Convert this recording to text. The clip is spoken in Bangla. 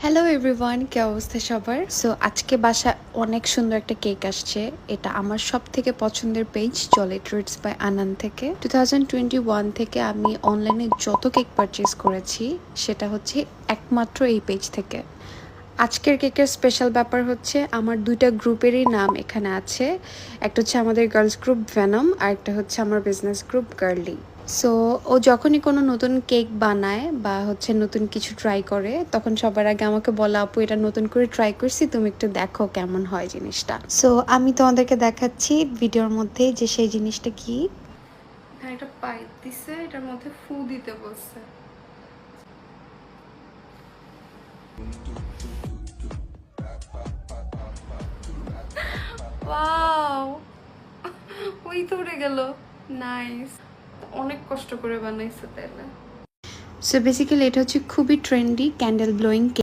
হ্যালো এভরিওয়ান, কি অবস্থা সবার? সো আজকে বাসায় অনেক সুন্দর একটা কেক আসছে। এটা আমার সব থেকে পছন্দের পেজ জলি ট্রিটস বাই আনান থেকে। 2021 থেকে আমি অনলাইনে যত কেক পারচেজ করেছি সেটা হচ্ছে একমাত্র এই পেজ থেকে। আজকের কেকের স্পেশাল ব্যাপার হচ্ছে আমার দুইটা গ্রুপেরই নাম এখানে আছে। একটা হচ্ছে আমাদের গার্লস গ্রুপ ভেনম, আর একটা হচ্ছে আমার বিজনেস গ্রুপ গার্লি। সো ও যখনই কোনো নতুন কেক বানায় বা হচ্ছে নতুন কিছু ট্রাই করে, তখন সবার আগে আমাকে বলে, আপু এটা নতুন করে ট্রাই করছি, তুমি একটু দেখো কেমন হয় জিনিসটা। সো আমি তোমাদেরকে দেখাচ্ছি ভিডিওর মধ্যে যে সেই জিনিসটা কি। এখানে একটা পাইপ দিছে, এটার মধ্যে ফু দিতে বলছে। ওয়াও, ওই তো উড়ে গেল। নাইস, অনেক কষ্ট করে বানাইছে তাহলে। সো বেসিক্যালি এটা হচ্ছে খুবই ট্রেন্ডি ক্যান্ডেল ব্লোয়িং কেক।